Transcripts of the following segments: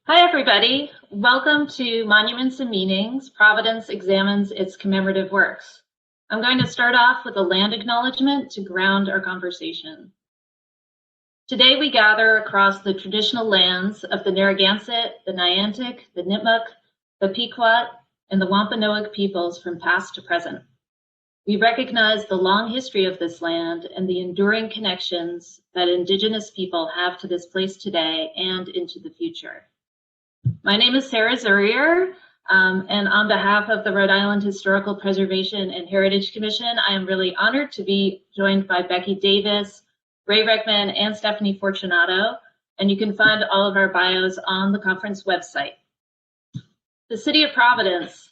Hi, everybody. Welcome to Monuments and Meanings. Providence examines its commemorative works. I'm going to start off with a land acknowledgement to ground our conversation. Today, we gather across the traditional lands of the Narragansett, the Niantic, the Nipmuc, the Pequot, and the Wampanoag peoples from past to present. We recognize the long history of this land and the enduring connections that Indigenous people have to this place today and into the future. My name is Sarah Zurier, and on behalf of the Rhode Island Historical Preservation and Heritage Commission, I am really honored to be joined by Becky Davis, Ray Rickman, and Stephanie Fortunato, and you can find all of our bios on the conference website. The City of Providence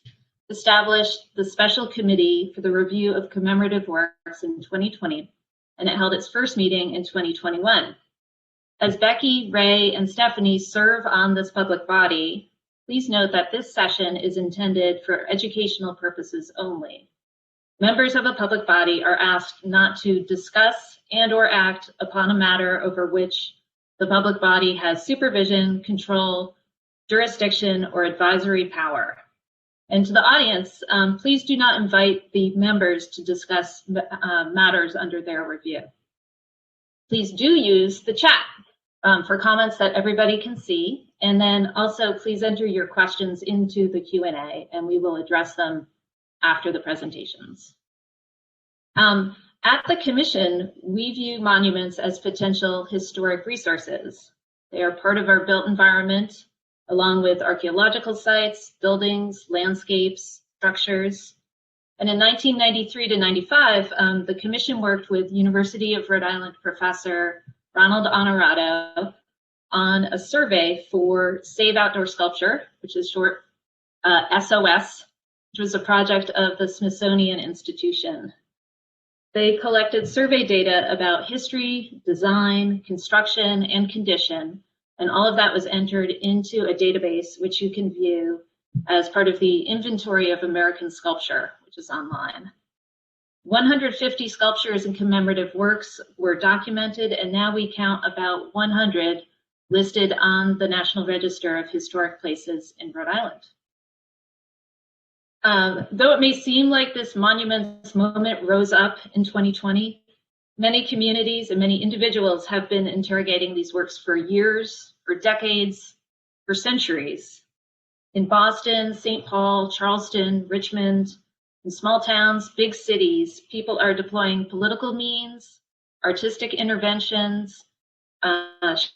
established the Special Committee for the Review of Commemorative Works in 2020, and it held its first meeting in 2021. As Becky, Ray, and Stephanie serve on this public body, please note that this session is intended for educational purposes only. Members of a public body are asked not to discuss and/or act upon a matter over which the public body has supervision, control, jurisdiction, or advisory power. And to the audience, please do not invite the members to discuss matters under their review. Please do use the chat for comments that everybody can see. And then also please enter your questions into the Q&A and we will address them after the presentations. At the Commission, we view monuments as potential historic resources. They are part of our built environment, along with archaeological sites, buildings, landscapes, structures. And in 1993 to 95, the Commission worked with University of Rhode Island professor Ronald Honorato on a survey for Save Outdoor Sculpture, which is short SOS, which was a project of the Smithsonian Institution. They collected survey data about history, design, construction, and condition, and all of that was entered into a database which you can view as part of the Inventory of American Sculpture, which is online. 150 sculptures and commemorative works were documented, and now we count about 100 listed on the National Register of Historic Places in Rhode Island. Though it may seem like this monuments moment rose up in 2020, many communities and many individuals have been interrogating these works for years, for decades, for centuries. In Boston, St. Paul, Charleston, Richmond, in small towns, big cities, people are deploying political means, artistic interventions,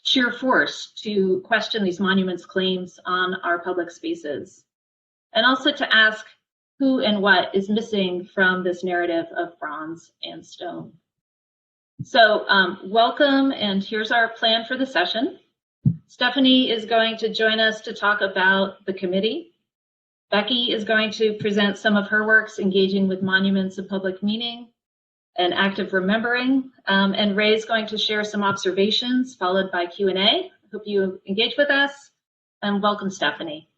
sheer force to question these monuments' claims on our public spaces, and also to ask who and what is missing from this narrative of bronze and stone. So welcome, and here's our plan for the session. Stephanie is going to join us to talk about the committee. Becky is going to present some of her works engaging with monuments and public meaning and active remembering. And Ray is going to share some observations followed by Q&A. Hope you engage with us, and welcome, Stephanie.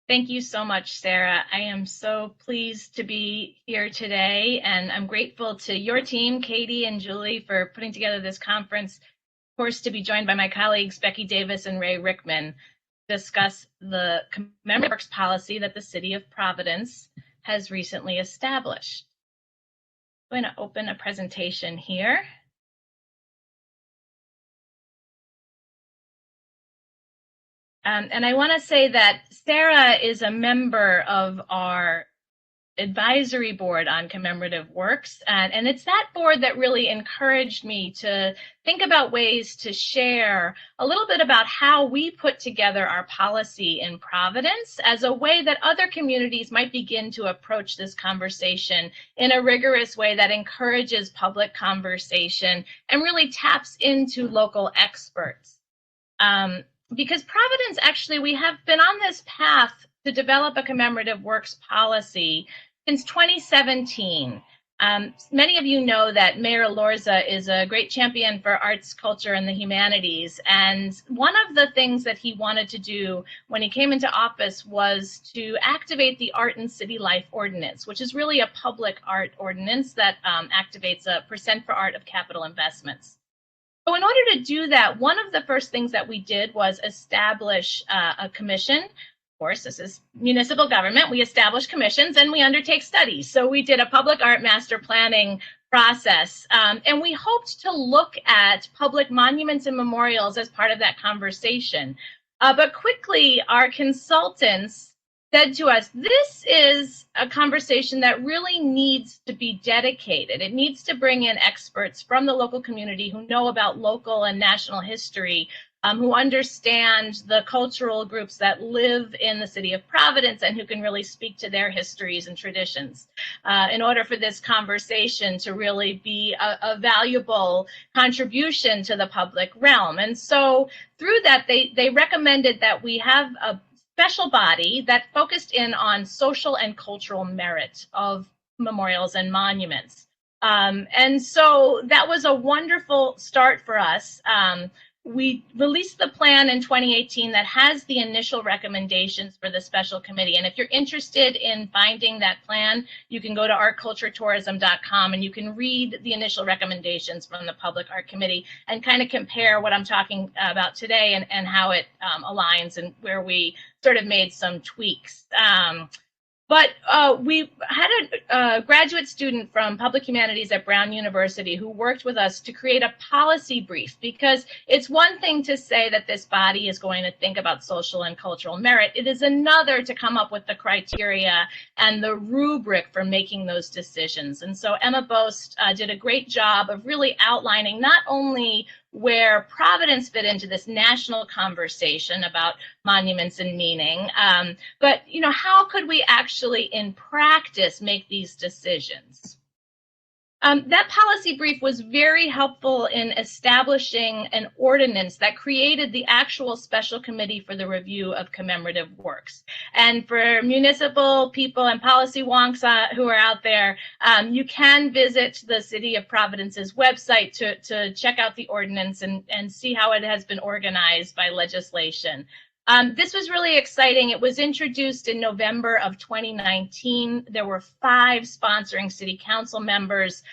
Thank you so much, Sarah. I am so pleased to be here today, and I'm grateful to your team, Katie and Julie, for putting together this conference. Of course, to be joined by my colleagues, Becky Davis and Ray Rickman, discuss the Commemorative Works policy that the City of Providence has recently established. I'm going to open a presentation here. And I want to say that Sarah is a member of our advisory board on commemorative works, and it's that board that really encouraged me to think about ways to share a little bit about how we put together our policy in Providence as a way that other communities might begin to approach this conversation in a rigorous way that encourages public conversation and really taps into local experts. Because Providence, actually, we have been on this path to develop a commemorative works policy since 2017. Many of you know that Mayor Lorza is a great champion for arts, culture, and the humanities. And one of the things that he wanted to do when he came into office was to activate the Art and City Life Ordinance, which is really a public art ordinance that activates a % for art of capital investments. So in order to do that, one of the first things that we did was establish a commission. Of course, this is municipal government. We establish commissions and we undertake studies. So we did a public art master planning process, and we hoped to look at public monuments and memorials as part of that conversation. But quickly, our consultants said to us, this is a conversation that really needs to be dedicated. It needs to bring in experts from the local community who know about local and national history, who understand the cultural groups that live in the City of Providence and who can really speak to their histories and traditions in order for this conversation to really be a valuable contribution to the public realm. And so through that, they recommended that we have a special body that focused in on social and cultural merit of memorials and monuments. And so that was a wonderful start for us. We released the plan in 2018 that has the initial recommendations for the special committee. And if you're interested in finding that plan, you can go to artculturetourism.com and you can read the initial recommendations from the Public Art Committee and kind of compare what I'm talking about today and how it aligns and where we sort of made some tweaks. But we had a graduate student from Public Humanities at Brown University who worked with us to create a policy brief, because it's one thing to say that this body is going to think about social and cultural merit. It is another to come up with the criteria and the rubric for making those decisions. And so Emma Bost did a great job of really outlining not only where Providence fit into this national conversation about monuments and meaning, but how could we actually in practice make these decisions? That policy brief was very helpful in establishing an ordinance that created the actual special committee for the review of commemorative works. And for municipal people and policy wonks who are out there, you can visit the City of Providence's website to check out the ordinance and see how it has been organized by legislation. This was really exciting. It was introduced in November of 2019. There were 5 sponsoring city council members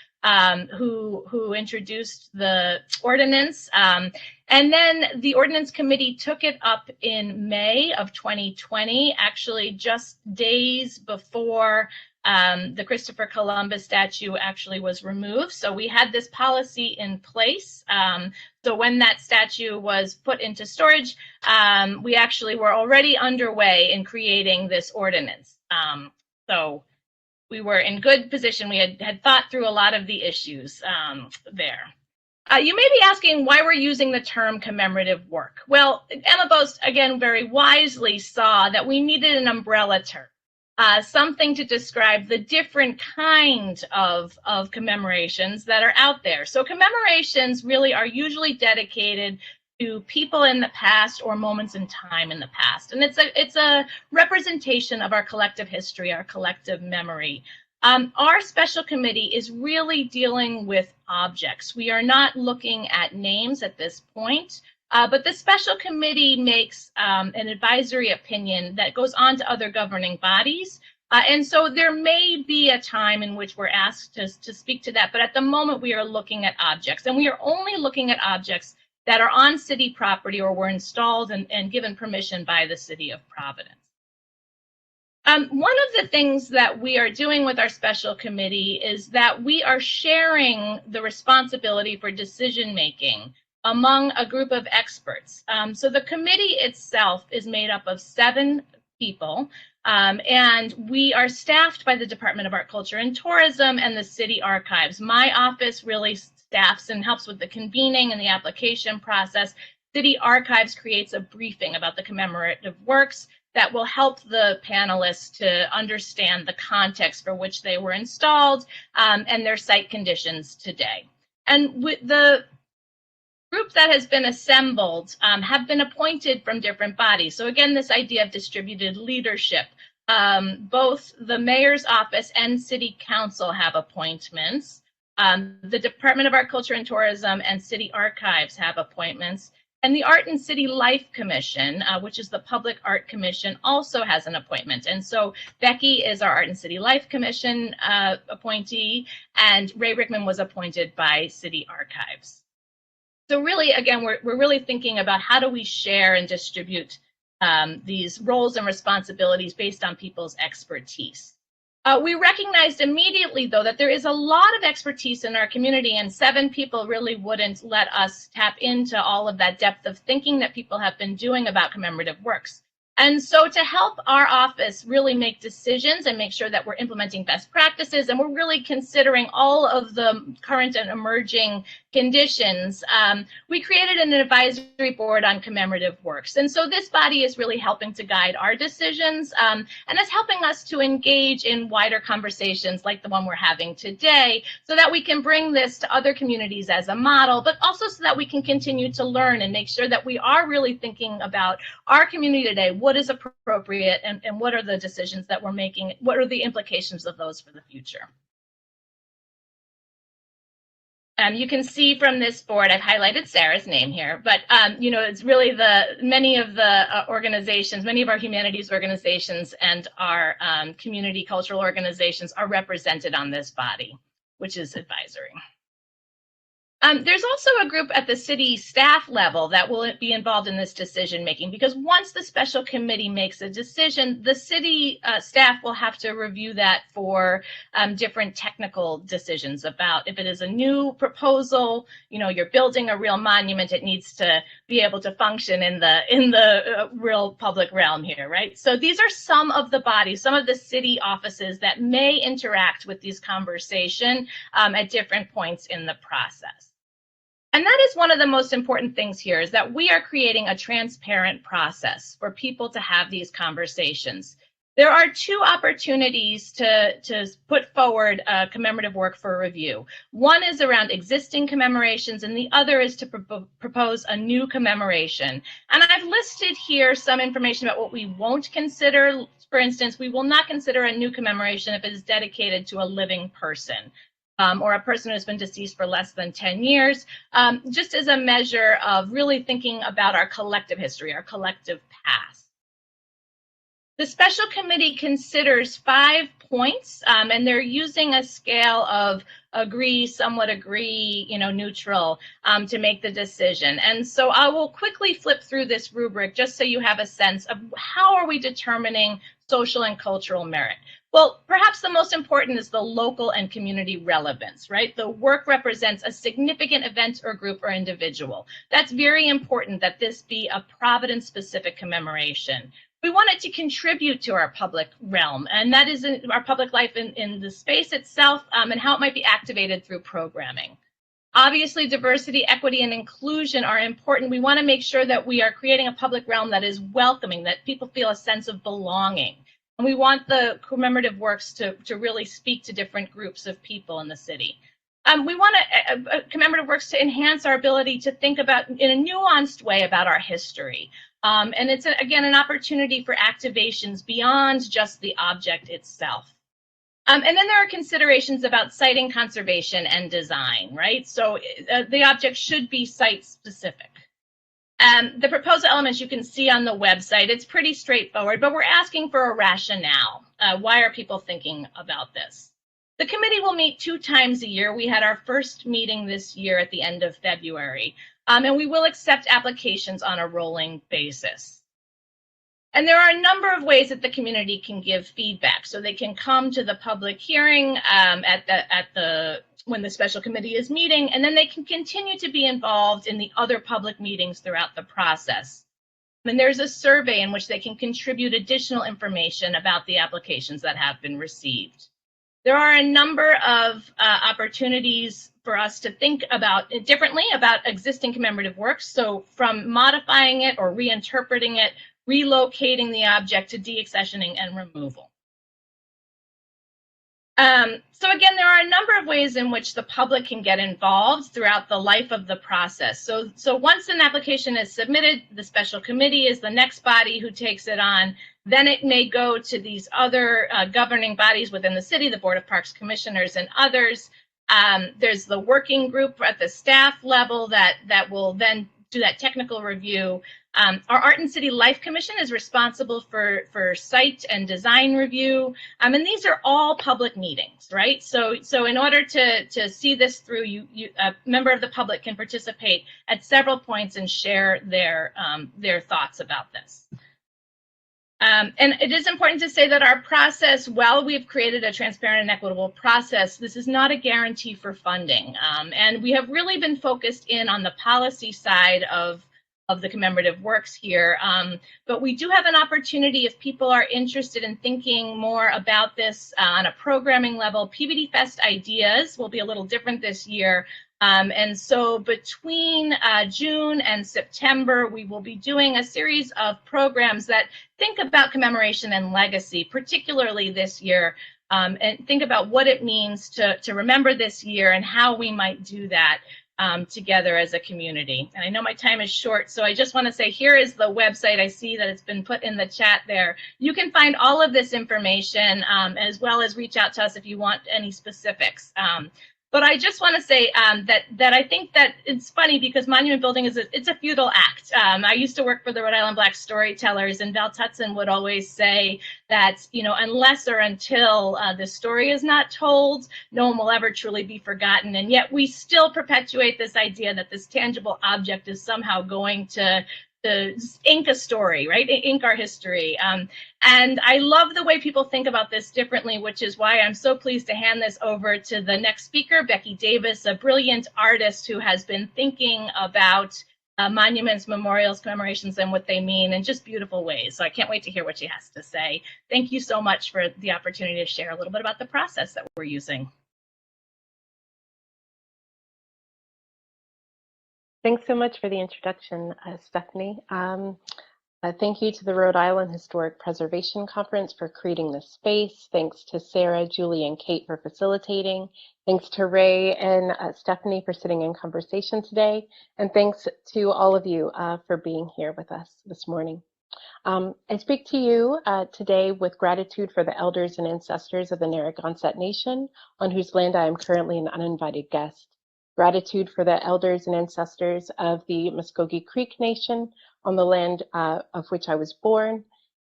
who introduced the ordinance. And then the ordinance committee took it up in May of 2020, actually just days before the Christopher Columbus statue actually was removed. So we had this policy in place. So when that statue was put into storage, we actually were already underway in creating this ordinance. So we were in good position. We had thought through a lot of the issues there. You may be asking why we're using the term commemorative work. Well, Emma Bost, again, very wisely saw that we needed an umbrella term. Something to describe the different kind of commemorations that are out there. So commemorations really are usually dedicated to people in the past or moments in time in the past. And it's a representation of our collective history, our collective memory. Our special committee is really dealing with objects. We are not looking at names at this point. But the special committee makes an advisory opinion that goes on to other governing bodies. And so there may be a time in which we're asked to speak to that. But at the moment, we are looking at objects. And we are only looking at objects that are on city property or were installed and given permission by the City of Providence. One of the things that we are doing with our special committee is that we are sharing the responsibility for decision making among a group of experts. So the committee itself is made up of 7 people, and we are staffed by the Department of Art, Culture, and Tourism and the City Archives. My office really staffs and helps with the convening and the application process. City Archives creates a briefing about the commemorative works that will help the panelists to understand the context for which they were installed and their site conditions today. And with the group that has been assembled have been appointed from different bodies. So again, this idea of distributed leadership. Both the mayor's office and city council have appointments. The Department of Art, Culture, and Tourism and City Archives have appointments. And the Art and City Life Commission, which is the Public Art Commission, also has an appointment. And so Becky is our Art and City Life Commission appointee, and Ray Rickman was appointed by City Archives. So really, again, we're really thinking about how do we share and distribute these roles and responsibilities based on people's expertise. We recognized immediately, though, that there is a lot of expertise in our community, and 7 people really wouldn't let us tap into all of that depth of thinking that people have been doing about commemorative works. And so to help our office really make decisions and make sure that we're implementing best practices and we're really considering all of the current and emerging conditions, we created an advisory board on commemorative works. And so this body is really helping to guide our decisions and is helping us to engage in wider conversations like the one we're having today so that we can bring this to other communities as a model, but also so that we can continue to learn and make sure that we are really thinking about our community today. What is appropriate and what are the decisions that we're making? What are the implications of those for the future? You can see from this board, I've highlighted Sarah's name here, but you know, it's really many of the organizations, many of our humanities organizations and our community cultural organizations are represented on this body, which is advisory. There's also a group at the city staff level that will be involved in this decision making, because once the special committee makes a decision, the city staff will have to review that for different technical decisions about if it is a new proposal, you know, you're building a real monument, it needs to be able to function in the real public realm here, right? So these are some of the bodies, some of the city offices that may interact with these conversations at different points in the process. And that is one of the most important things here, is that we are creating a transparent process for people to have these conversations. There are 2 opportunities to put forward a commemorative work for review. One is around existing commemorations, and the other is to propose a new commemoration. And I've listed here some information about what we won't consider. For instance, we will not consider a new commemoration if it is dedicated to a living person. Or a person who's been deceased for less than 10 years, just as a measure of really thinking about our collective history, our collective past. The special committee considers 5 points, and they're using a scale of agree, somewhat agree, you know, neutral, to make the decision. And so I will quickly flip through this rubric just so you have a sense of how are we determining social and cultural merit. Well, perhaps the most important is the local and community relevance, right? The work represents a significant event or group or individual. That's very important that this be a Providence-specific commemoration. We want it to contribute to our public realm, and that is our public life in the space itself and how it might be activated through programming. Obviously, diversity, equity, and inclusion are important. We want to make sure that we are creating a public realm that is welcoming, that people feel a sense of belonging. And we want the commemorative works to really speak to different groups of people in the city. We want commemorative works to enhance our ability to think about, in a nuanced way, about our history. And it's, again, an opportunity for activations beyond just the object itself. And then there are considerations about siting conservation and design, right? So the object should be site specific. The proposal elements you can see on the website, it's pretty straightforward, but we're asking for a rationale. Why are people thinking about this? The committee will meet 2 times a year. We had our first meeting this year at the end of February, and we will accept applications on a rolling basis. And there are a number of ways that the community can give feedback. So they can come to the public hearing when the special committee is meeting, and then they can continue to be involved in the other public meetings throughout the process. And there's a survey in which they can contribute additional information about the applications that have been received. There are a number of opportunities for us to think about differently about existing commemorative works. So from modifying it or reinterpreting it, relocating the object to deaccessioning and removal. So again, there are a number of ways in which the public can get involved throughout the life of the process. So once an application is submitted, the special committee is the next body who takes it on. Then it may go to these other governing bodies within the city, the Board of Parks Commissioners and others. There's the working group at the staff level that will then do that technical review. Our Art and City Life Commission is responsible for site and design review. And these are all public meetings, right? So in order to see this through, a member of the public can participate at several points and share their thoughts about this. And it is important to say that our process, while we've created a transparent and equitable process, this is not a guarantee for funding. And we have really been focused in on the policy side of the commemorative works here. But we do have an opportunity if people are interested in thinking more about this on a programming level. PVD Fest ideas will be a little different this year. And so between June and September, we will be doing a series of programs that think about commemoration and legacy, particularly this year, and think about what it means to remember this year and how we might do that together as a community. And I know my time is short, so I just want to say here is the website. I see that it's been put in the chat there. You can find all of this information as well as reach out to us if you want any specifics. But I just want to say that I think that it's funny because monument building it's a futile act. I used to work for the Rhode Island Black Storytellers, and Val Tutson would always say that, you know, unless or until the story is not told, no one will ever truly be forgotten. And yet we still perpetuate this idea that this tangible object is somehow going to ink a story, right? Ink our history. And I love the way people think about this differently, which is why I'm so pleased to hand this over to the next speaker, Becky Davis, a brilliant artist who has been thinking about monuments, memorials, commemorations, and what they mean in just beautiful ways. So I can't wait to hear what she has to say. Thank you so much for the opportunity to share a little bit about the process that we're using. Thanks so much for the introduction, Stephanie. Thank you to the Rhode Island Historic Preservation Conference for creating this space. Thanks to Sarah, Julie, and Kate for facilitating. Thanks to Ray and Stephanie for sitting in conversation today. And thanks to all of you for being here with us this morning. I speak to you today with gratitude for the elders and ancestors of the Narragansett Nation, on whose land I am currently an uninvited guest. Gratitude for the elders and ancestors of the Muskogee Creek Nation, on the land of which I was born,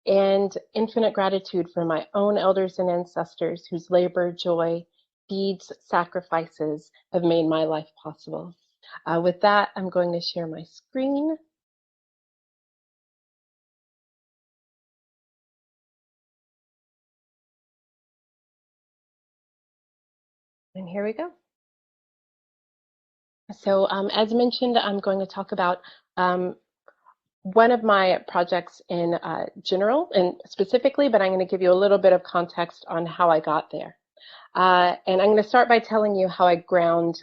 and infinite gratitude for my own elders and ancestors whose labor, joy, deeds, sacrifices have made my life possible. With that, I'm going to share my screen. And here we go. So as mentioned, I'm going to talk about one of my projects in general and specifically, but I'm going to give you a little bit of context on how I got there. And I'm going to start by telling you how I ground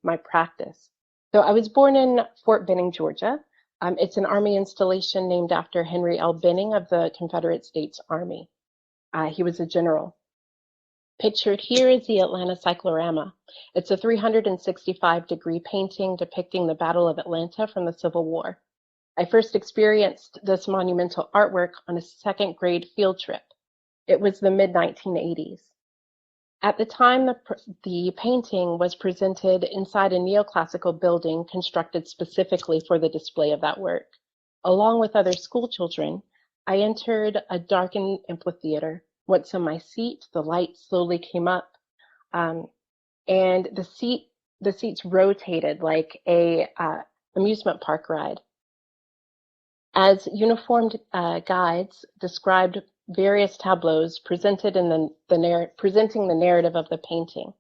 my practice. So I was born in Fort Benning, Georgia. It's an Army installation named after Henry L. Benning of the Confederate States Army. He was a general. Pictured here is the Atlanta cyclorama. It's a 365-degree painting depicting the Battle of Atlanta from the Civil War. I first experienced this monumental artwork on a second grade field trip. It was the mid-1980s. At the time, the painting was presented inside a neoclassical building constructed specifically for the display of that work. Along with other school children, I entered a darkened amphitheater. Once on my seat, the light slowly came up, and the seats rotated like a amusement park ride. As uniformed guides described various tableaus presented in presenting the narrative of the painting.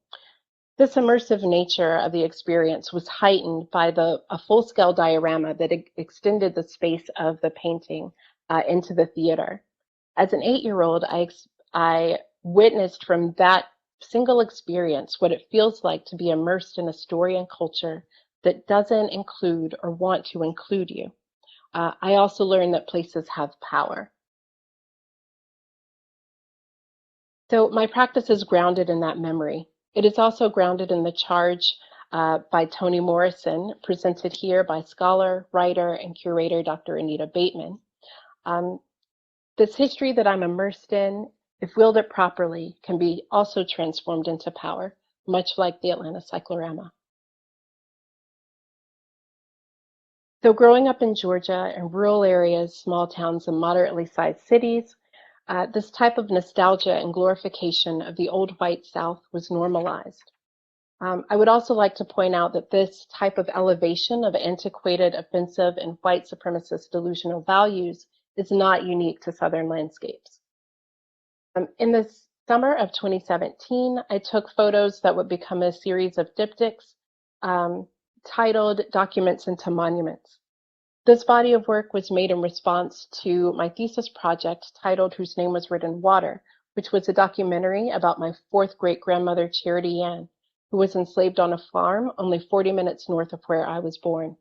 This immersive nature of the experience was heightened by a full-scale diorama that extended the space of the painting into the theater. As an 8-year-old, I witnessed from that single experience what it feels like to be immersed in a story and culture that doesn't include or want to include you. I also learned that places have power. So my practice is grounded in that memory. It is also grounded in the charge by Toni Morrison, presented here by scholar, writer, and curator Dr. Anita Bateman. This history that I'm immersed in, if wielded properly, can be also transformed into power, much like the Atlanta cyclorama. So growing up in Georgia in rural areas, small towns, and moderately sized cities, this type of nostalgia and glorification of the old white South was normalized. I would also like to point out that this type of elevation of antiquated, offensive, and white supremacist delusional values is not unique to Southern landscapes. In the summer of 2017, I took photos that would become a series of diptychs titled Documents into Monuments. This body of work was made in response to my thesis project titled Whose Name Was Written Water, which was a documentary about my fourth great-grandmother, Charity Ann, who was enslaved on a farm only 40 minutes north of where I was born.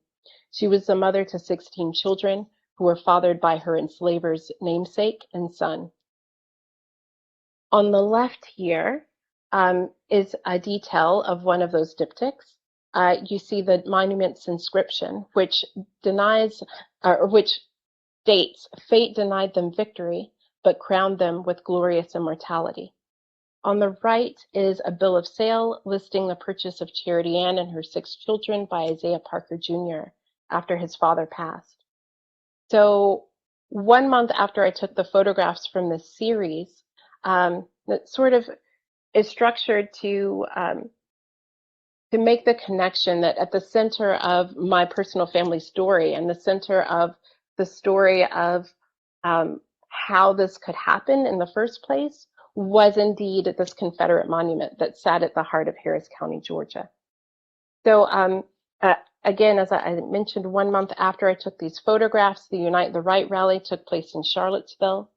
She was the mother to 16 children who were fathered by her enslaver's namesake and son. On the left here is a detail of one of those diptychs. You see the monument's inscription, which denies, or which states, fate denied them victory, but crowned them with glorious immortality. On the right is a bill of sale listing the purchase of Charity Ann and her 6 children by Isaiah Parker Jr. after his father passed. So 1 month after I took the photographs from this series, that sort of is structured to make the connection that at the center of my personal family story and the center of the story of how this could happen in the first place was indeed this Confederate monument that sat at the heart of Harris County, Georgia. So again, as I mentioned, 1 month after I took these photographs, the Unite the Right rally took place in Charlottesville.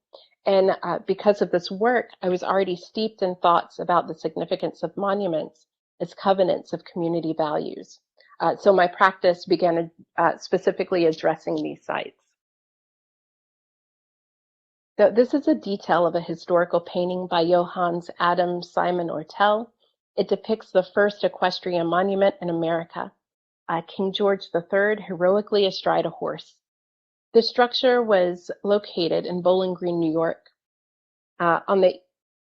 And because of this work, I was already steeped in thoughts about the significance of monuments as covenants of community values. So my practice began specifically addressing these sites. So this is a detail of a historical painting by Johannes Adam Simon Ortel. It depicts the first equestrian monument in America, King George III heroically astride a horse. The structure was located in Bowling Green, New York. On the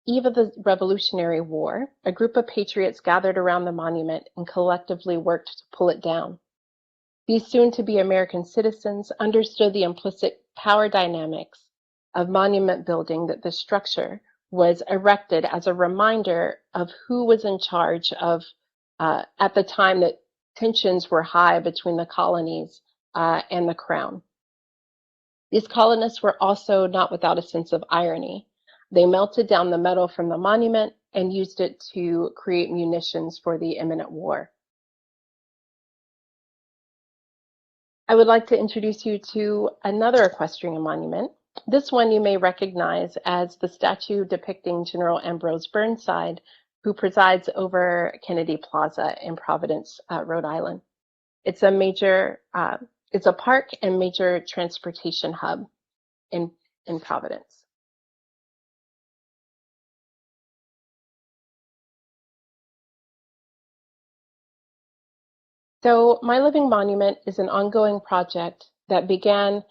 eve of the Revolutionary War, a group of patriots gathered around the monument and collectively worked to pull it down. These soon-to-be American citizens understood the implicit power dynamics of monument building, that the structure was erected as a reminder of who was in charge of, at the time that tensions were high between the colonies and the crown. These colonists were also not without a sense of irony. They melted down the metal from the monument and used it to create munitions for the imminent war. I would like to introduce you to another equestrian monument. This one you may recognize as the statue depicting General Ambrose Burnside, who presides over Kennedy Plaza in Providence, Rhode Island. It's a major, it's a park and major transportation hub in Providence. So My Living Monument is an ongoing project that began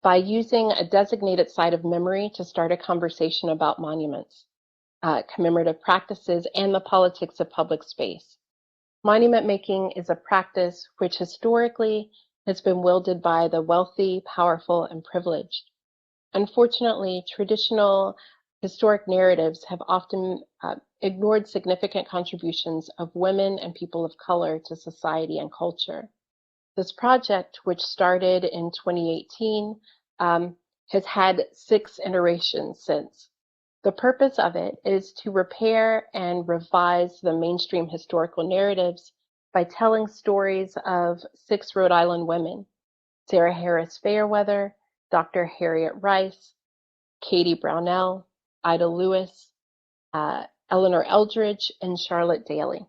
by using a designated site of memory to start a conversation about monuments, commemorative practices, and the politics of public space. Monument making is a practice which historically has been wielded by the wealthy, powerful, and privileged. Unfortunately, traditional historic narratives have often ignored significant contributions of women and people of color to society and culture. This project, which started in 2018, has had 6 iterations since. The purpose of it is to repair and revise the mainstream historical narratives by telling stories of 6 Rhode Island women: Sarah Harris Fairweather, Dr. Harriet Rice, Katie Brownell, Ida Lewis, Eleanor Eldridge, and Charlotte Daly.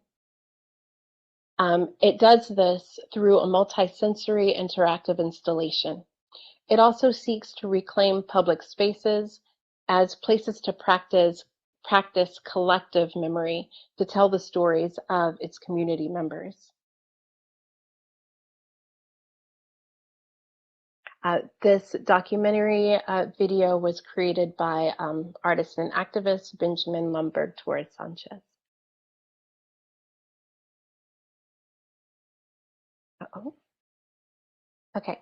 It does this through a multi-sensory interactive installation. It also seeks to reclaim public spaces as places to practice collective memory, to tell the stories of its community members. This documentary video was created by artist and activist Benjamin Lumberg Torres Sanchez. Okay,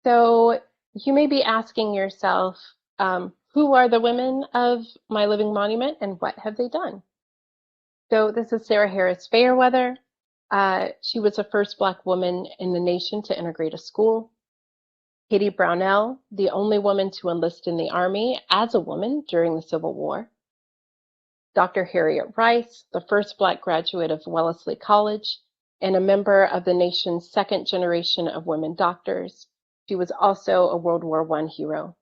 So you may be asking yourself, who are the women of My Living Monument and what have they done? So this is Sarah Harris Fairweather. She was the first Black woman in the nation to integrate a school. Katie Brownell, the only woman to enlist in the Army as a woman during the Civil War. Dr. Harriet Rice, the first Black graduate of Wellesley College and a member of the nation's second generation of women doctors. She was also a World War I hero.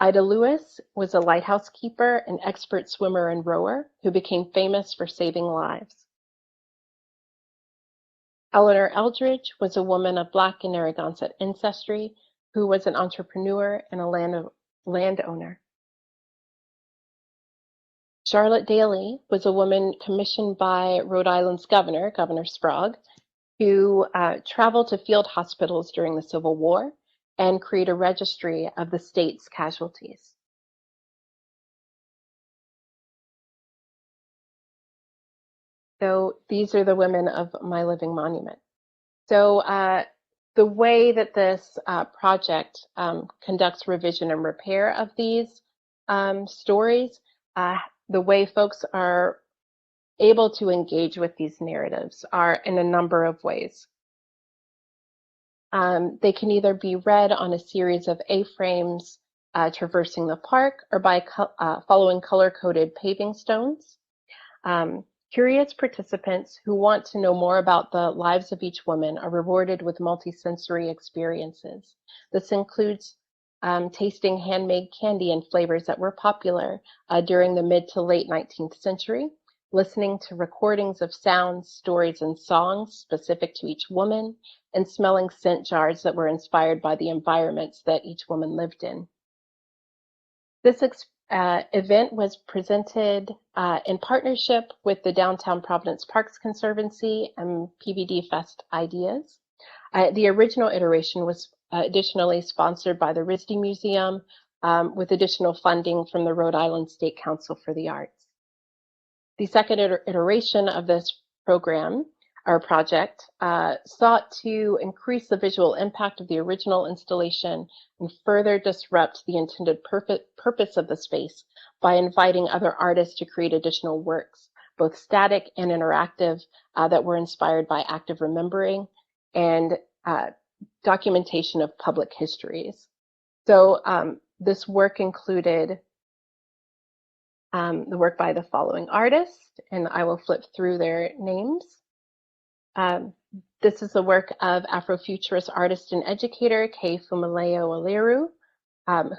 Ida Lewis was a lighthouse keeper, an expert swimmer and rower who became famous for saving lives. Eleanor Eldridge was a woman of Black and Narragansett ancestry who was an entrepreneur and a landowner. Charlotte Daly was a woman commissioned by Rhode Island's governor, Governor Sprague, who traveled to field hospitals during the Civil War and create a registry of the state's casualties. So these are the women of My Living Monument. So the way that this project conducts revision and repair of these stories, the way folks are able to engage with these narratives are in a number of ways. They can either be read on a series of A-frames traversing the park or by following color-coded paving stones. Curious participants who want to know more about the lives of each woman are rewarded with multisensory experiences. This includes tasting handmade candy and flavors that were popular during the mid to late 19th century, listening to recordings of sounds, stories, and songs specific to each woman, and smelling scent jars that were inspired by the environments that each woman lived in. This event was presented in partnership with the Downtown Providence Parks Conservancy and PVD Fest Ideas. The original iteration was additionally sponsored by the RISD Museum with additional funding from the Rhode Island State Council for the Arts. The second iteration of this program, our project, sought to increase the visual impact of the original installation and further disrupt the intended purpose of the space by inviting other artists to create additional works, both static and interactive, that were inspired by active remembering and documentation of public histories. So this work included the work by the following artists, and I will flip through their names. This is the work of Afrofuturist artist and educator Kay Fumaleo Aleru,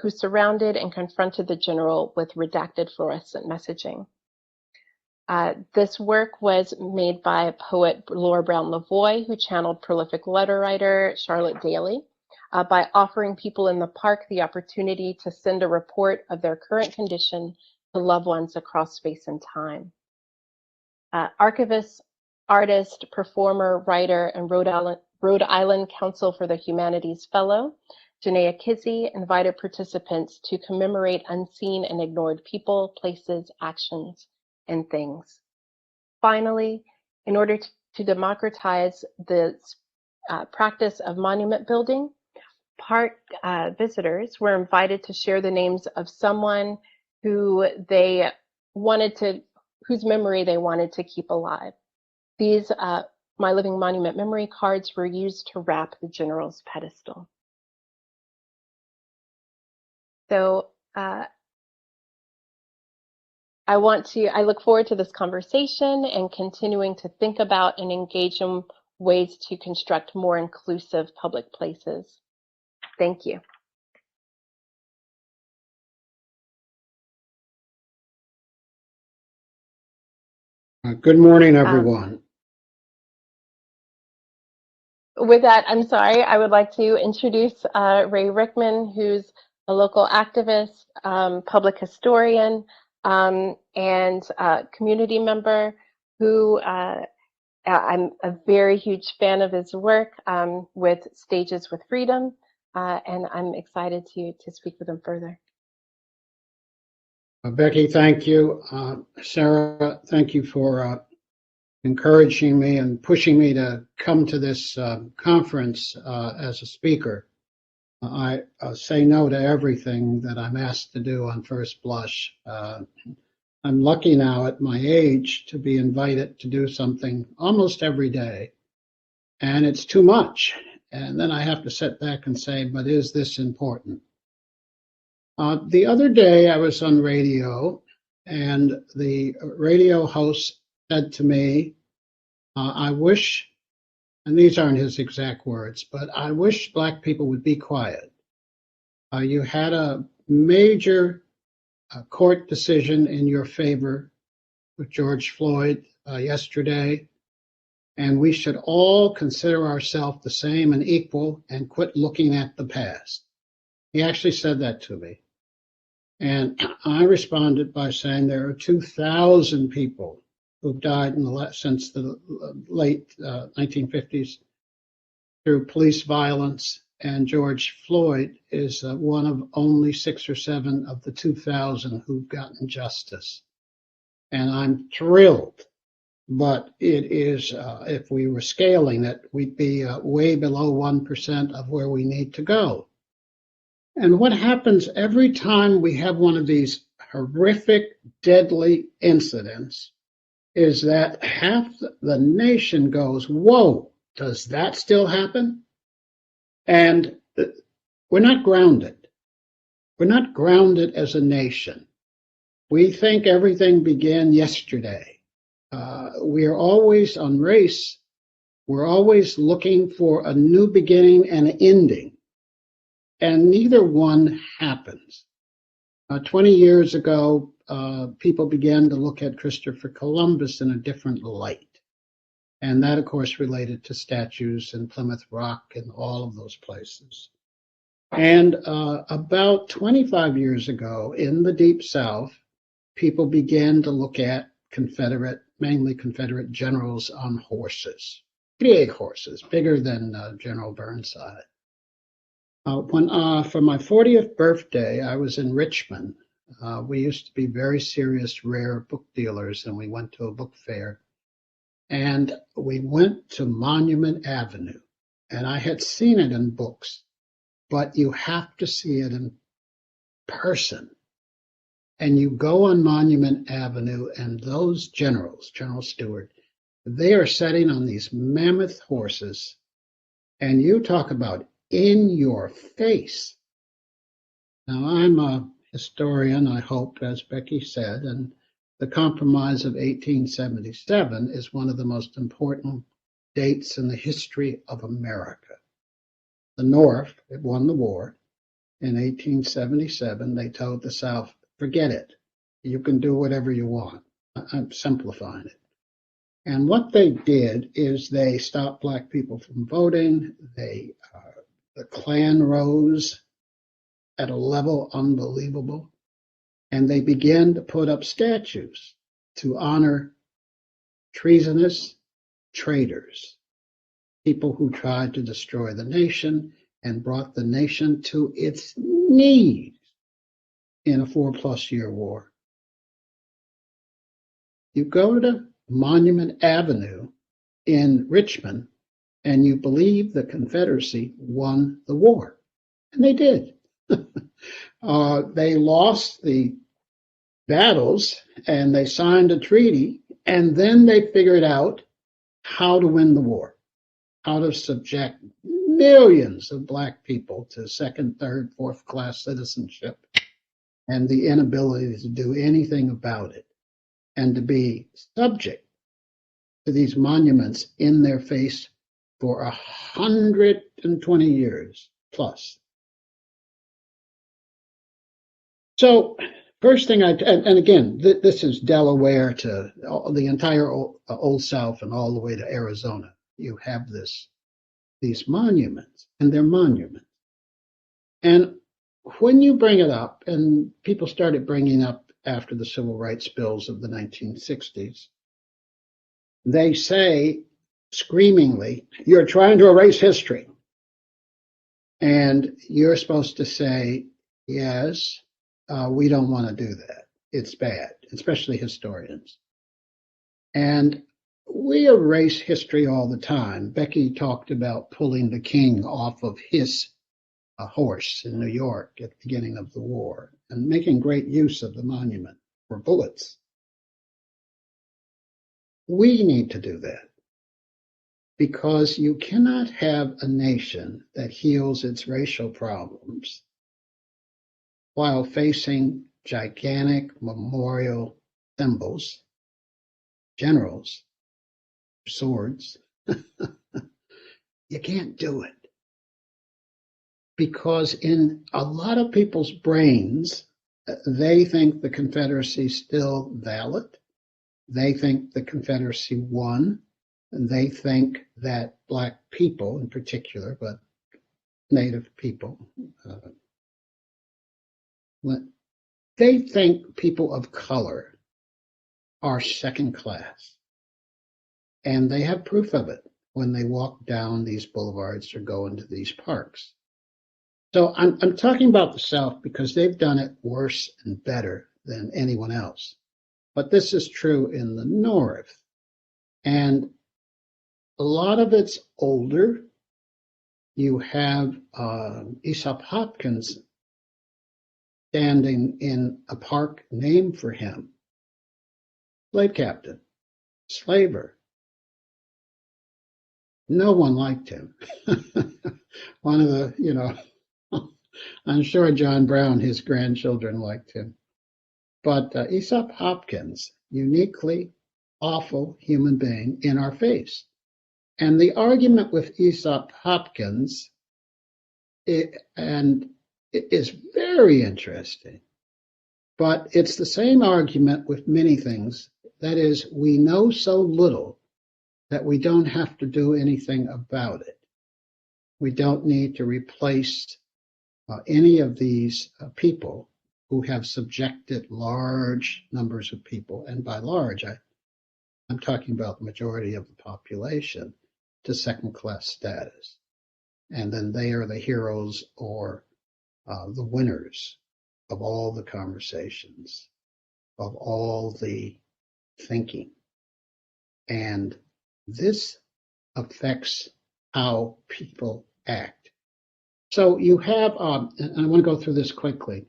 who surrounded and confronted the general with redacted fluorescent messaging. This work was made by poet Laura Brown Lavoie, who channeled prolific letter writer Charlotte Daly by offering people in the park the opportunity to send a report of their current condition to loved ones across space and time. Archivist, artist, performer, writer, and Rhode Island Council for the Humanities Fellow, Janaea Kizzy, invited participants to commemorate unseen and ignored people, places, actions, and things. Finally, in order to democratize the practice of monument building, park visitors were invited to share the names of someone who they wanted to, whose memory they wanted to keep alive. These My Living Monument memory cards were used to wrap the general's pedestal. So I look forward to this conversation and continuing to think about and engage in ways to construct more inclusive public places. Thank you. Good morning, everyone. With that, I'm sorry, I would like to introduce Ray Rickman, who's a local activist, public historian, and community member who I'm a very huge fan of his work with Stages with Freedom, and I'm excited to speak with him further. Becky, thank you. Sarah, thank you for encouraging me and pushing me to come to this conference as a speaker. I say no to everything that I'm asked to do on first blush. I'm lucky now at my age to be invited to do something almost every day, and it's too much. And then I have to sit back and say, but is this important? The other day I was on radio, and the radio host said to me, I wish, and these aren't his exact words, but I wish Black people would be quiet. You had a major court decision in your favor with George Floyd yesterday, and we should all consider ourselves the same and equal and quit looking at the past. He actually said that to me. And I responded by saying there are 2,000 people who've died since the late 1950s through police violence, and George Floyd is one of only 6 or 7 of the 2,000 who've gotten justice. And I'm thrilled, but it is, if we were scaling it, we'd be way below 1% of where we need to go. And what happens every time we have one of these horrific, deadly incidents is that half the nation goes, whoa, does that still happen? And we're not grounded. We're not grounded as a nation. We think everything began yesterday. We are always on race. We're always looking for a new beginning and an ending. And neither one happens. 20 years ago, people began to look at Christopher Columbus in a different light. And that, of course, related to statues in Plymouth Rock and all of those places. And about 25 years ago, in the Deep South, people began to look at mainly Confederate generals on horses, big horses, bigger than General Burnside. For my 40th birthday, I was in Richmond. We used to be very serious, rare book dealers, and we went to a book fair. And we went to Monument Avenue, and I had seen it in books, but you have to see it in person. And you go on Monument Avenue, and those generals, General Stewart, they are sitting on these mammoth horses, and you talk about in your face. Now, I'm a historian, I hope, as Becky said, and the Compromise of 1877 is one of the most important dates in the history of America. The North, it won the war. In 1877, they told the South, forget it. You can do whatever you want. I'm simplifying it. And what they did is they stopped Black people from voting. The Klan rose at a level unbelievable. And they began to put up statues to honor treasonous traitors, people who tried to destroy the nation and brought the nation to its knees in a 4+ year war. You go to Monument Avenue in Richmond and you believe the Confederacy won the war. And they did. They lost the battles and they signed a treaty, and then they figured out how to win the war, how to subject millions of Black people to 2nd, 3rd, 4th class citizenship and the inability to do anything about it and to be subject to these monuments in their face for 120 years plus. So first thing and again, this is Delaware to the entire Old South and all the way to Arizona. You have these monuments, and they're monuments. And when you bring it up, and people started bringing up after the civil rights bills of the 1960s, they say screamingly, you're trying to erase history. And you're supposed to say, yes, we don't want to do that. It's bad, especially historians. And we erase history all the time. Becky talked about pulling the king off of his horse in New York at the beginning of the war and making great use of the monument for bullets. We need to do that because you cannot have a nation that heals its racial problems while facing gigantic memorial symbols, generals, swords. You can't do it. Because in a lot of people's brains, they think the Confederacy is still valid. They think the Confederacy won. And they think that Black people in particular, but Native people, they think people of color are second class. And they have proof of it when they walk down these boulevards or go into these parks. So I'm talking about the South because they've done it worse and better than anyone else. But this is true in the North. And a lot of it's older. You have Aesop Hopkins standing in a park named for him. Slave captain, slaver. No one liked him. One of the, I'm sure John Brown, his grandchildren liked him. But Aesop Hopkins, uniquely awful human being in our face. And the argument with Aesop Hopkins is very interesting. But it's the same argument with many things. That is, we know so little that we don't have to do anything about it. We don't need to replace any of these people who have subjected large numbers of people, and by large, I'm talking about the majority of the population, to second-class status. And then they are the heroes or the winners of all the conversations, of all the thinking. And this affects how people act. So you have, and I want to go through this quickly,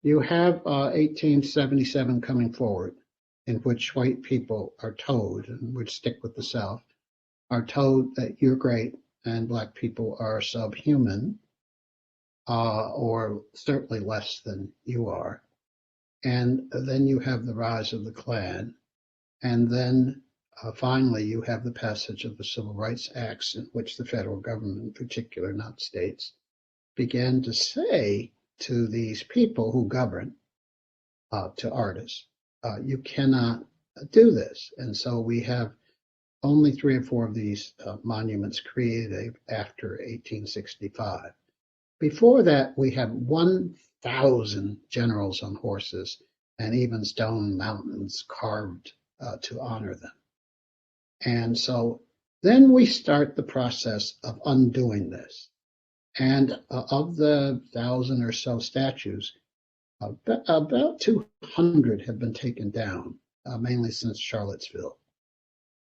you have 1877 coming forward, in which white people are told, and would stick with the South, are told that you're great and Black people are subhuman, or certainly less than you are. And then you have the rise of the Klan. And then finally, you have the passage of the Civil Rights Acts, in which the federal government in particular, not states, began to say to these people who govern, to artists, you cannot do this. And so we have only 3 or 4 of these monuments created after 1865. Before that, we have 1,000 generals on horses and even stone mountains carved to honor them. And so then we start the process of undoing this. And of the 1,000 or so statues, about 200 have been taken down, mainly since Charlottesville.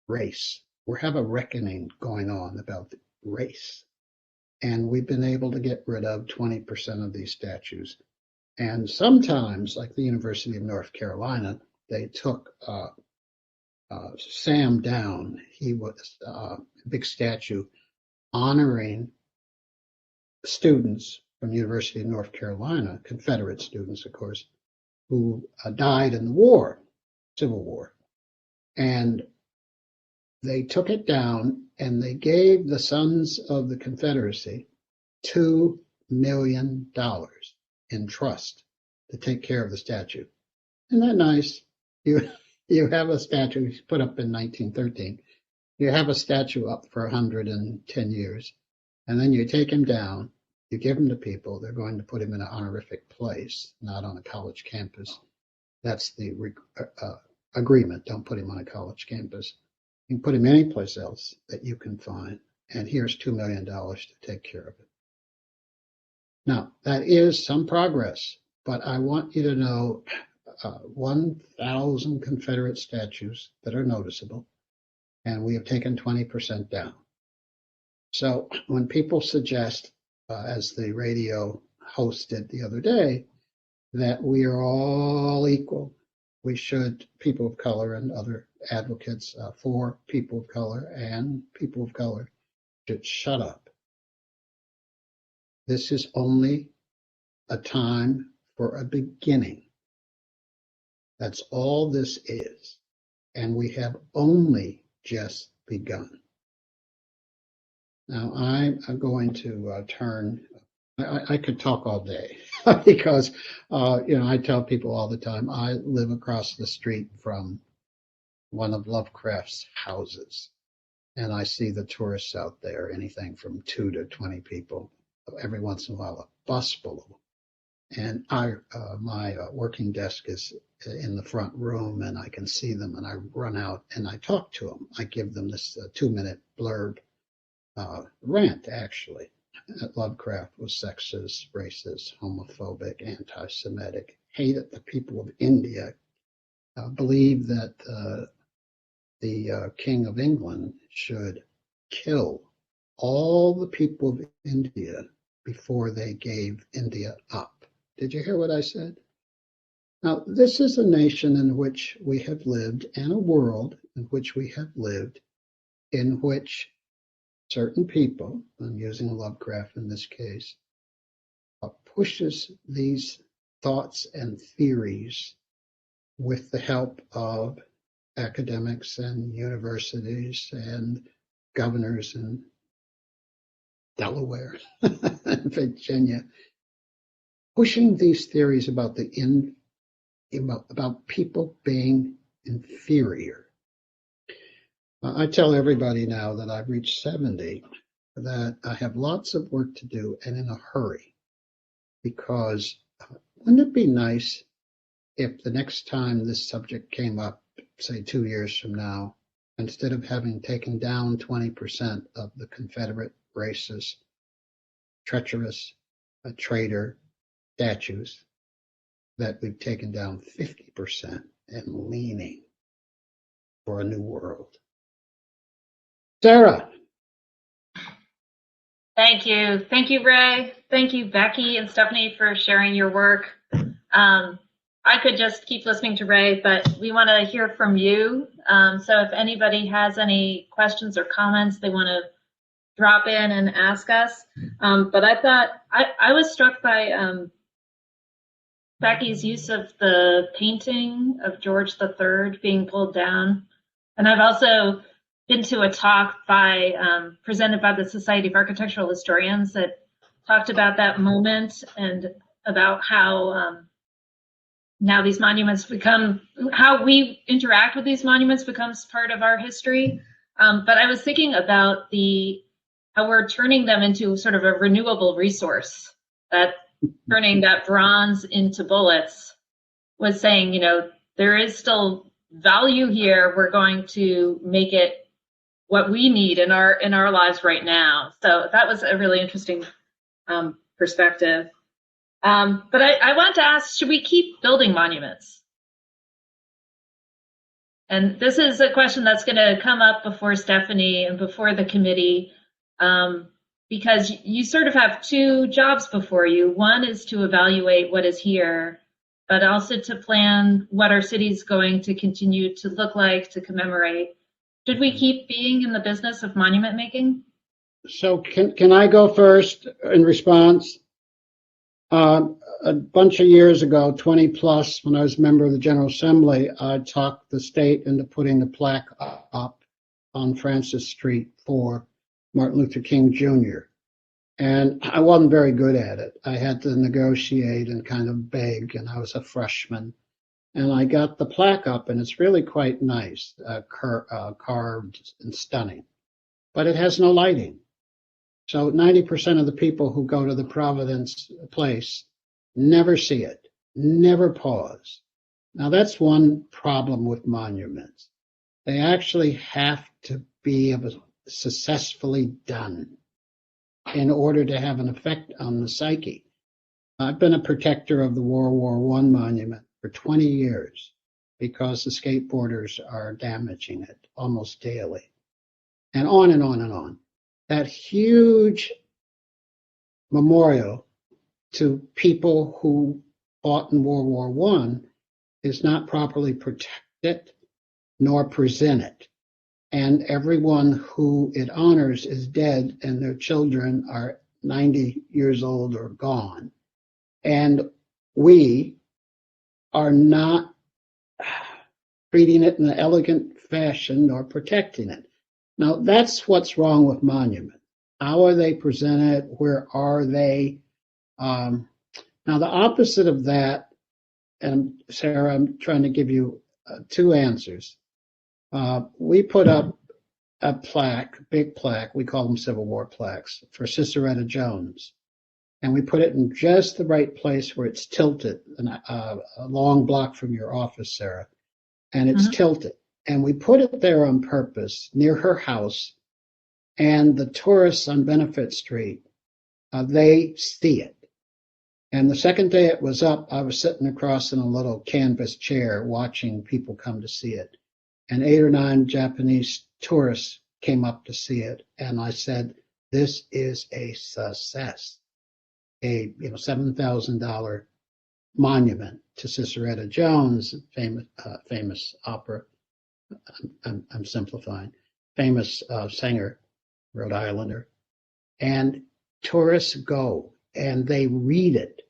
Race. We have a reckoning going on about race. And we've been able to get rid of 20% of these statues. And sometimes, like the University of North Carolina, they took Sam down. He was a big statue honoring students from the University of North Carolina, Confederate students, of course, who died in the war, Civil War. And they took it down and they gave the Sons of the Confederacy $2 million in trust to take care of the statue. Isn't that nice? You have a statue put up in 1913. You have a statue up for 110 years, and then you take him down, you give him to people, they're going to put him in an honorific place, not on a college campus. That's the agreement. Don't put him on a college campus. You can put him anyplace else that you can find, and here's $2 million to take care of it. Now, that is some progress, but I want you to know 1,000 Confederate statues that are noticeable. and we have taken 20% down. So when people suggest, as the radio host did the other day, that we are all equal, we should, people of color and other advocates for people of color and people of color should shut up. This is only a time for a beginning. That's all this is. And we have only just begun. Now I'm going to turn, I could talk all day because, I tell people all the time, I live across the street from one of Lovecraft's houses. And I see the tourists out there, anything from 2 to 20 people, every once in a while, a bus full of them. And my working desk is in the front room, and I can see them, and I run out and I talk to them. I give them this 2-minute blurb rant, actually. Lovecraft was sexist, racist, homophobic, anti-Semitic, hated the people of India, believed that the King of England should kill all the people of India before they gave India up. Did you hear what I said? Now, this is a nation in which we have lived, and a world in which we have lived, in which certain people, I'm using Lovecraft in this case, pushes these thoughts and theories with the help of academics and universities and governors in Delaware and Virginia, pushing these theories about about people being inferior. I tell everybody now that I've reached 70 that I have lots of work to do and in a hurry, because wouldn't it be nice if the next time this subject came up, say 2 years from now, instead of having taken down 20% of the Confederate racist, treacherous, traitor statues, that we've taken down 50% and leaning for a new world. Sarah. Thank you. Thank you, Ray. Thank you, Becky and Stephanie, for sharing your work. I could just keep listening to Ray, but we want to hear from you. So if anybody has any questions or comments they want to drop in and ask us. But I thought, I was struck by Becky's use of the painting of George III being pulled down. And I've also been to a talk presented by the Society of Architectural Historians that talked about that moment and about how now these monuments how we interact with these monuments becomes part of our history. But I was thinking about how we're turning them into sort of a renewable resource, that turning that bronze into bullets was saying, there is still value here. We're going to make it what we need in our lives right now. So that was a really interesting perspective. But I want to ask, should we keep building monuments? And this is a question that's going to come up before Stephanie and before the committee, because you sort of have two jobs before you. One is to evaluate what is here, but also to plan what our city's going to continue to look like, to commemorate. Should we keep being in the business of monument making? So can I go first in response? A bunch of years ago, 20 plus, when I was a member of the General Assembly, I talked the state into putting the plaque up on Francis Street for Martin Luther King Jr. And I wasn't very good at it. I had to negotiate and kind of beg, and I was a freshman. And I got the plaque up, and it's really quite nice, carved and stunning. But it has no lighting. So 90% of the people who go to the Providence place never see it, never pause. Now that's one problem with monuments. They actually have to be successfully done in order to have an effect on the psyche. I've been a protector of the World War I monument for 20 years because the skateboarders are damaging it almost daily. and on and on and on. That huge memorial to people who fought in World War I is not properly protected nor presented. And everyone who it honors is dead and their children are 90 years old or gone. And we are not treating it in an elegant fashion nor protecting it. Now, that's what's wrong with monuments. How are they presented? Where are they? Now, the opposite of that, and Sarah, I'm trying to give you two answers. We put up a plaque, big plaque, we call them Civil War plaques, for Ciceretta Jones. And we put it in just the right place where it's tilted, a long block from your office, Sarah. And it's tilted. And we put it there on purpose near her house. And the tourists on Benefit Street, they see it. And the second day it was up, I was sitting across in a little canvas chair watching people come to see it. And 8 or 9 Japanese tourists came up to see it. And I said, this is a success. A $7,000 monument to Ciceretta Jones, famous opera. I'm simplifying. Famous singer, Rhode Islander. And tourists go and they read it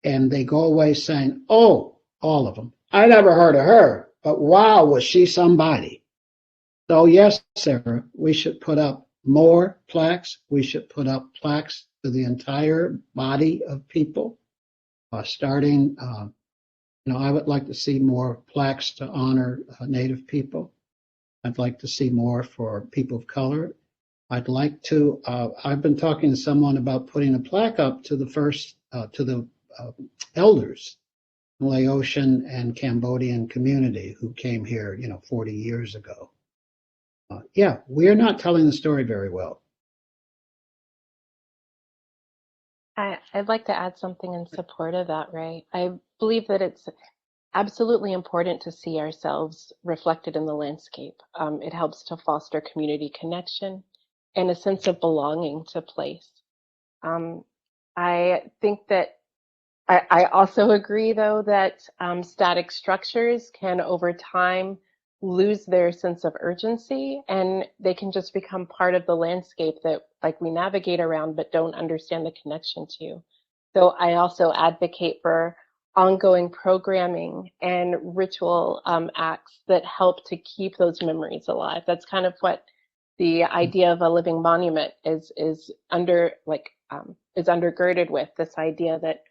and they go away saying, oh, all of them, I never heard of her, but wow, was she somebody. So yes, Sarah, we should put up more plaques. We should put up plaques to the entire body of people, starting, I would like to see more plaques to honor Native people. I'd like to see more for people of color. I'd like to, I've been talking to someone about putting a plaque up to the elders, Laotian and Cambodian community who came here, 40 years ago. Yeah, we're not telling the story very well. I'd like to add something in support of that, Ray. I believe that it's absolutely important to see ourselves reflected in the landscape. It helps to foster community connection and a sense of belonging to place. I think that I also agree, though, that static structures can over time lose their sense of urgency, and they can just become part of the landscape that we navigate around but don't understand the connection to. So I also advocate for ongoing programming and ritual acts that help to keep those memories alive. That's kind of what the idea of a living monument is undergirded with, this idea that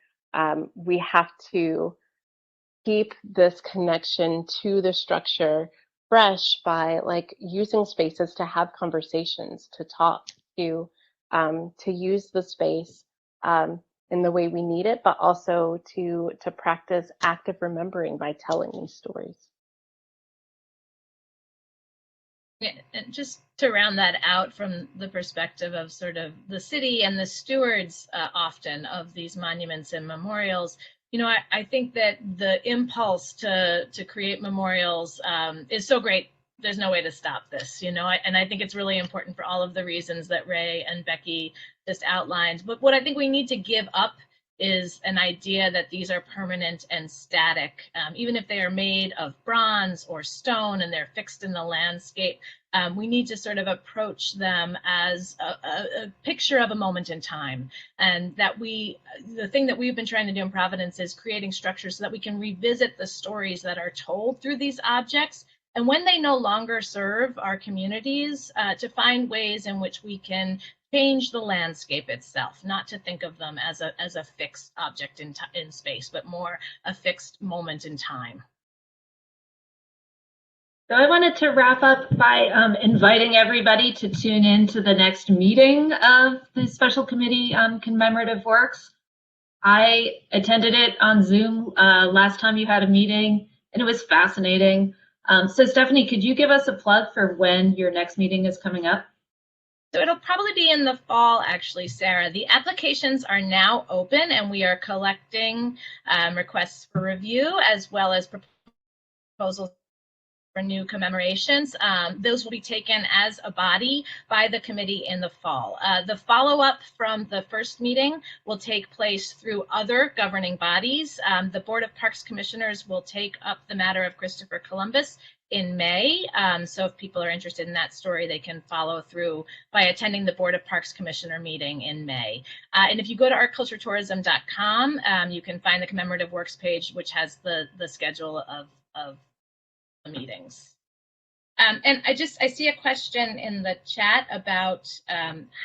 we have to keep this connection to the structure fresh by using spaces to have conversations, to talk, to use the space in the way we need it, but also to practice active remembering by telling these stories. Yeah, and just to round that out from the perspective of sort of the city and the stewards often of these monuments and memorials, I think that the impulse to create memorials is so great. There's no way to stop this, and I think it's really important for all of the reasons that Ray and Becky just outlined. But what I think we need to give up is an idea that these are permanent and static, even if they are made of bronze or stone and they're fixed in the landscape. We need to sort of approach them as a picture of a moment in time, and that the thing that we've been trying to do in Providence is creating structures so that we can revisit the stories that are told through these objects. And when they no longer serve our communities, to find ways in which we can change the landscape itself, not to think of them as a fixed object in space, but more a fixed moment in time. So I wanted to wrap up by inviting everybody to tune in to the next meeting of the Special Committee on Commemorative Works. I attended it on Zoom last time you had a meeting, and it was fascinating. So Stephanie, could you give us a plug for when your next meeting is coming up? So it'll probably be in the fall, actually, Sarah. The applications are now open, and we are collecting requests for review as well as proposals for new commemorations. Those will be taken as a body by the committee in the fall. The follow-up from the first meeting will take place through other governing bodies. The Board of Parks Commissioners will take up the matter of Christopher Columbus in May. So if people are interested in that story, they can follow through by attending the Board of Parks Commissioner meeting in May. And if you go to artculturetourism.com, you can find the Commemorative Works page, which has the schedule of the meetings. And I see a question in the chat about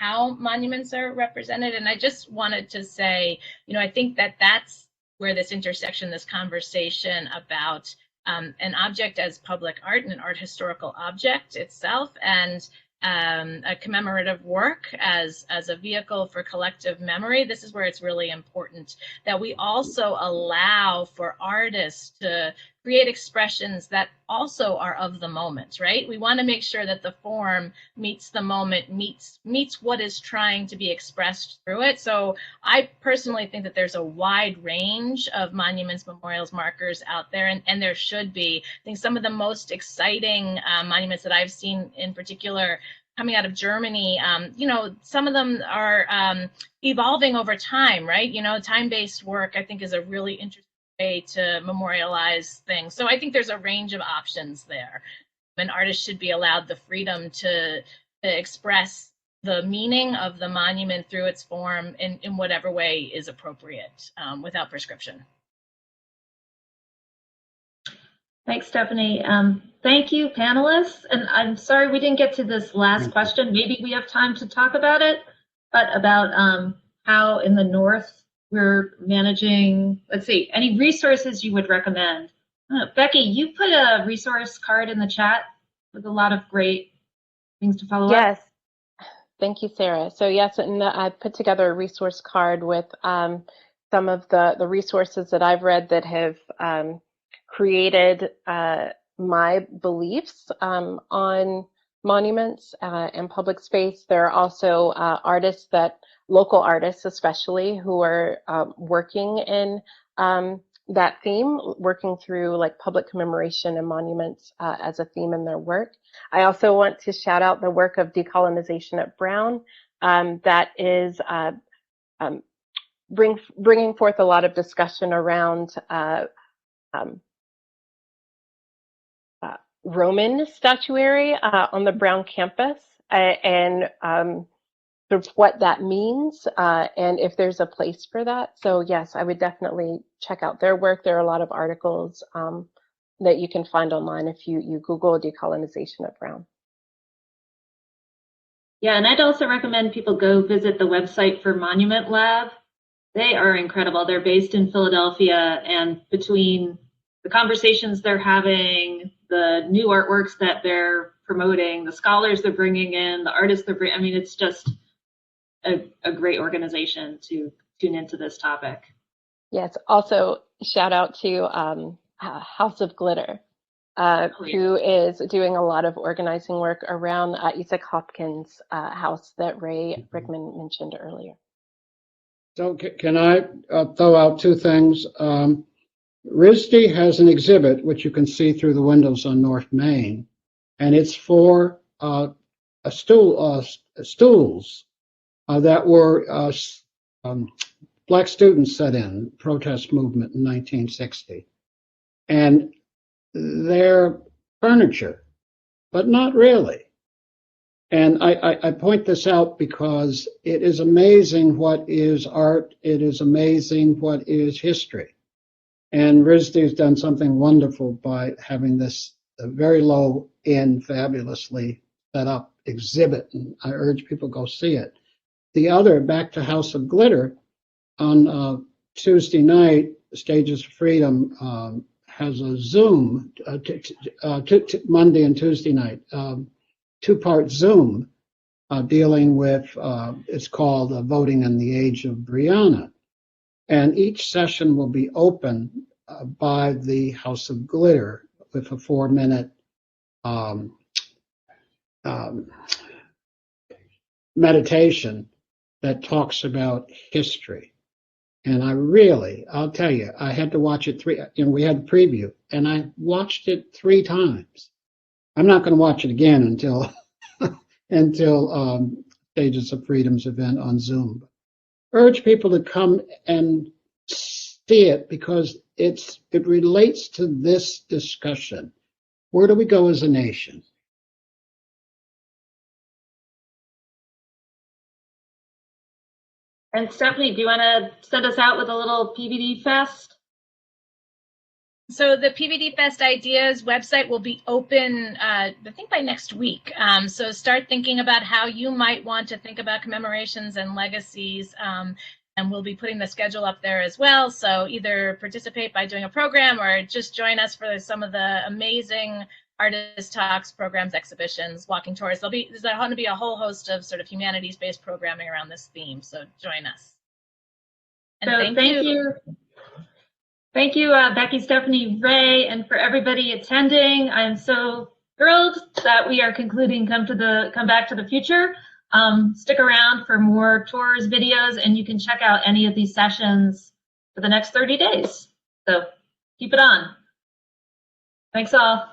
how monuments are represented. And I just wanted to say, I think that that's where this intersection, this conversation about an object as public art and an art historical object itself, and a commemorative work as a vehicle for collective memory. This is where it's really important that we also allow for artists to create expressions that also are of the moment, right? We want to make sure that the form meets the moment, meets what is trying to be expressed through it. So I personally think that there's a wide range of monuments, memorials, markers out there, and there should be. I think some of the most exciting monuments that I've seen in particular coming out of Germany, some of them are evolving over time, right? Time-based work, I think, is a really interesting way to memorialize things. So I think there's a range of options there. An artist should be allowed the freedom to express the meaning of the monument through its form in whatever way is appropriate, without prescription. Thanks, Stephanie. Thank you, panelists. And I'm sorry we didn't get to this last question. Maybe we have time to talk about it, but about how in the North we're managing, let's see, any resources you would recommend. Becky, you put a resource card in the chat with a lot of great things to follow up. Yes, thank you, Sarah. So yes, and I put together a resource card with some of the resources that I've read that have created my beliefs on monuments and public space. There are also artists local artists especially, who are working in that theme, working through like public commemoration and monuments as a theme in their work. I also want to shout out the work of Decolonization at Brown that is bringing forth a lot of discussion around Roman statuary on the Brown campus and sort of what that means and if there's a place for that. So yes, I would definitely check out their work. There are a lot of articles that you can find online if you Google Decolonization at Brown. Yeah, and I'd also recommend people go visit the website for Monument Lab. They are incredible. They're based in Philadelphia, and between the conversations they're having, the new artworks that they're promoting, the scholars they're bringing in, the artists they're bringing, I mean, it's just a great organization to tune into this topic. Yes, also shout out to House of Glitter, who is doing a lot of organizing work around Isaac Hopkins' house that Rickman mentioned earlier. So can I throw out two things? RISD has an exhibit, which you can see through the windows on North Main, and it's for stools that were Black students set in protest movement in 1960. And they're furniture, but not really. And I point this out because it is amazing what is art. It is amazing what is history. And RISD has done something wonderful by having this very low end, fabulously set up exhibit. And I urge people to go see it. The other, back to House of Glitter, on Tuesday night, Stages of Freedom has a Zoom, Monday and Tuesday night, two-part Zoom dealing with, it's called Voting in the Age of Brianna. And each session will be open by the House of Glitter with a 4-minute meditation that talks about history. And I'll tell you, I had to watch it we had a preview, and I watched it 3 times. I'm not going to watch it again until until Stages of Freedom's event on Zoom. Urge people to come and see it because it relates to this discussion. Where do we go as a nation? And Stephanie, do you want to send us out with a little PVD Fest? So the PVD Fest Ideas website will be open, I think, by next week. So start thinking about how you might want to think about commemorations and legacies. And we'll be putting the schedule up there as well. So either participate by doing a program or just join us for some of the amazing artist talks, programs, exhibitions, walking tours. There's going to be a whole host of sort of humanities-based programming around this theme. So join us. And so thank you. Thank you, Becky, Stephanie, Ray, and for everybody attending. I'm so thrilled that we are concluding Come Back to the Future. Stick around for more tours, videos, and you can check out any of these sessions for the next 30 days. So keep it on. Thanks all.